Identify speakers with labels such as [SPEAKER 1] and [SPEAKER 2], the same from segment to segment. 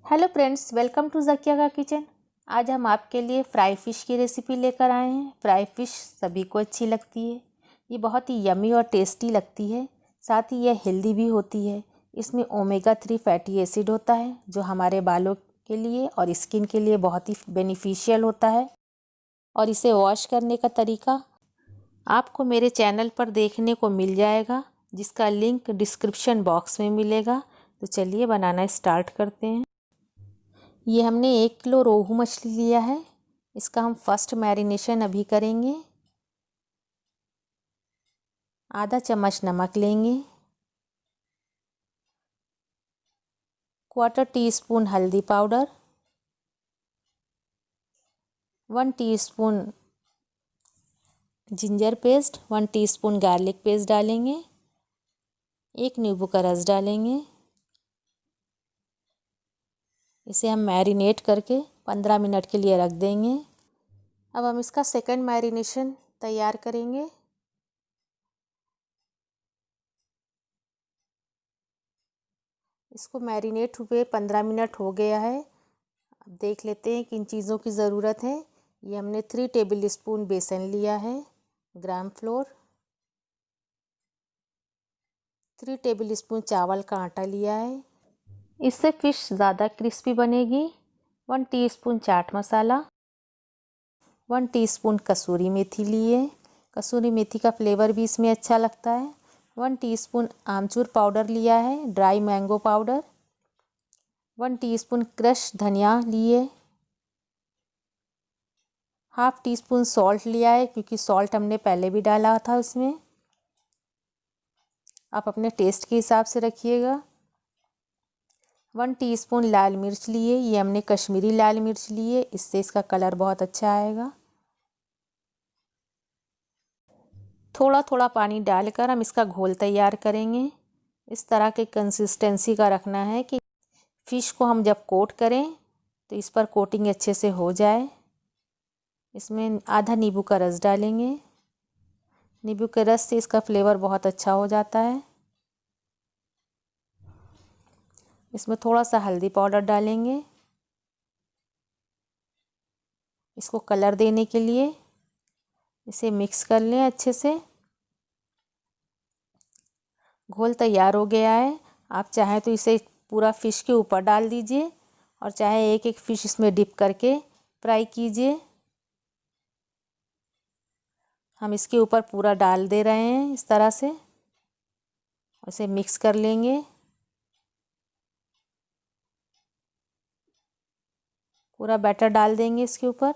[SPEAKER 1] Hello friends, welcome to Zakiya का kitchen. आज हम आपके लिए फ्राई फ़िश की रेसिपी लेकर आए हैं। फ्राई फ़िश सभी को अच्छी लगती है। ये बहुत ही यमी और टेस्टी लगती है। साथ ही यह हेल्दी भी होती है। इसमें ओमेगा 3 फैटी एसिड होता है जो हमारे बालों के लिए और स्किन के लिए बहुत ही बेनिफिशियल होता है। और इसे वॉश करने का तरीका आपको मेरे चैनल पर देखने को मिल जाएगा, जिसका लिंक डिस्क्रिप्शन बॉक्स में मिलेगा। तो चलिए बनाना स्टार्ट करते हैं। ये हमने 1 किलो रोहू मछली लिया है। इसका हम फर्स्ट मैरिनेशन अभी करेंगे। आधा चम्मच नमक लेंगे, 1/4 टीस्पून हल्दी powder, 1 teaspoon ginger paste, 1 teaspoon garlic paste डालेंगे, 1 नींबू का रस डालेंगे। इसे हम मैरिनेट करके 15 मिनट के लिए रख देंगे। अब हम इसका सेकंड मैरिनेशन तैयार करेंगे। इसको मैरिनेट हुए 15 मिनट हो गया है। अब देख लेते हैं किन चीज़ों की ज़रूरत है। ये हमने 3 टेबल स्पून बेसन लिया है, ग्राम फ्लोर, 3 टेबल स्पून चावल का आटा लिया है। इससे फ़िश ज़्यादा क्रिस्पी बनेगी। 1 टीस्पून चाट मसाला, 1 टीस्पून कसूरी मेथी लिए। कसूरी मेथी का फ्लेवर भी इसमें अच्छा लगता है। 1 टीस्पून आमचूर पाउडर लिया है, dry mango powder, 1 teaspoon crush धनिया लिए, हाफ टी स्पून सॉल्ट लिया है क्योंकि सॉल्ट हमने पहले भी डाला था उसमें। आप अपने टेस्ट के हिसाब से रखिएगा। 1 टीस्पून लाल मिर्च लिए। ये हमने कश्मीरी लाल मिर्च लिए, इससे इसका कलर बहुत अच्छा आएगा। थोड़ा थोड़ा पानी डालकर हम इसका घोल तैयार करेंगे। इस तरह की कंसिस्टेंसी का रखना है कि फ़िश को हम जब कोट करें तो इस पर कोटिंग अच्छे से हो जाए। इसमें आधा नींबू का रस डालेंगे। नींबू के रस से इसका फ्लेवर बहुत अच्छा हो जाता है। इसमें थोड़ा सा हल्दी पाउडर डालेंगे इसको कलर देने के लिए। इसे मिक्स कर लें अच्छे से। घोल तैयार हो गया है। आप चाहें तो इसे पूरा फ़िश के ऊपर डाल दीजिए और चाहे एक एक फ़िश इसमें डिप करके फ्राई कीजिए। हम इसके ऊपर पूरा डाल दे रहे हैं इस तरह से। इसे मिक्स कर लेंगे। पूरा बैटर डाल देंगे इसके ऊपर।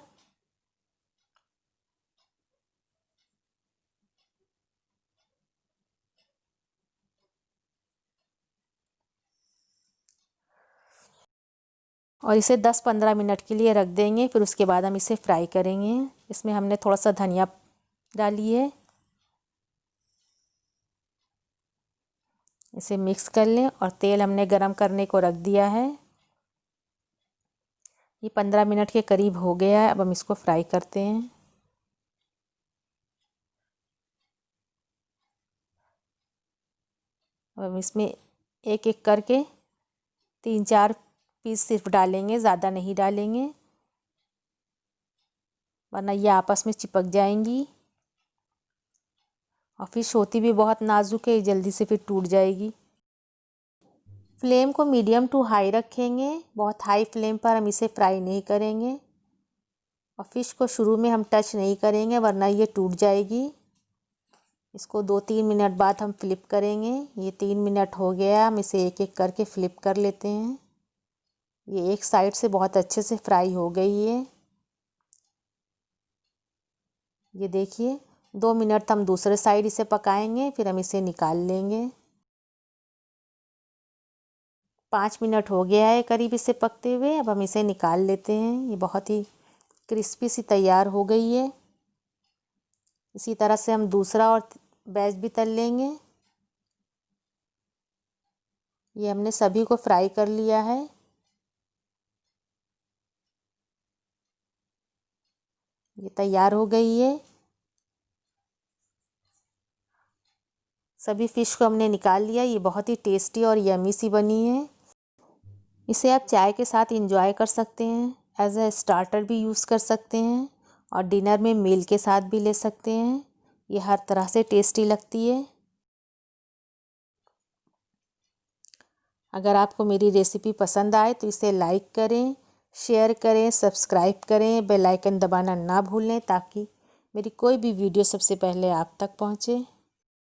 [SPEAKER 1] और इसे 10-15 मिनट के लिए रख देंगे। फिर उसके बाद हम इसे फ्राई करेंगे। इसमें हमने थोड़ा सा धनिया डाली है। इसे मिक्स कर लें और तेल हमने गरम करने को रख दिया है। ये 15 मिनट के करीब हो गया है। अब हम इसको फ्राई करते हैं। अब हम इसमें एक एक करके 3-4 पीस सिर्फ डालेंगे, ज़्यादा नहीं डालेंगे वरना ये आपस में चिपक जाएंगी। और फ़िश होती भी बहुत नाजुक है, जल्दी से फिर टूट जाएगी। फ्लेम को मीडियम टू हाई रखेंगे। बहुत हाई फ्लेम पर हम इसे फ्राई नहीं करेंगे। और फ़िश को शुरू में हम टच नहीं करेंगे वरना ये टूट जाएगी। इसको 2-3 मिनट बाद हम फ्लिप करेंगे। ये 3 मिनट हो गया। हम इसे एक एक करके फ्लिप कर लेते हैं। ये एक साइड से बहुत अच्छे से फ्राई हो गई है। ये देखिए 2 मिनट हम दूसरे साइड इसे पकाएंगे, फिर हम इसे निकाल लेंगे। 5 मिनट हो गया है करीब इसे पकते हुए। अब हम इसे निकाल लेते हैं। ये बहुत ही क्रिस्पी सी तैयार हो गई है। इसी तरह से हम दूसरा और बैच भी तल लेंगे। ये हमने सभी को फ्राई कर लिया है। ये तैयार हो गई है। सभी फ़िश को हमने निकाल लिया। ये बहुत ही टेस्टी और यमी सी बनी है। इसे आप चाय के साथ इंजॉय कर सकते हैं, एज अ स्टार्टर भी यूज़ कर सकते हैं और डिनर में मील के साथ भी ले सकते हैं। ये हर तरह से टेस्टी लगती है। अगर आपको मेरी रेसिपी पसंद आए तो इसे लाइक करें, शेयर करें, सब्सक्राइब करें, बेल आइकन दबाना ना भूलें ताकि मेरी कोई भी वीडियो सबसे पहले आप तक पहुँचे।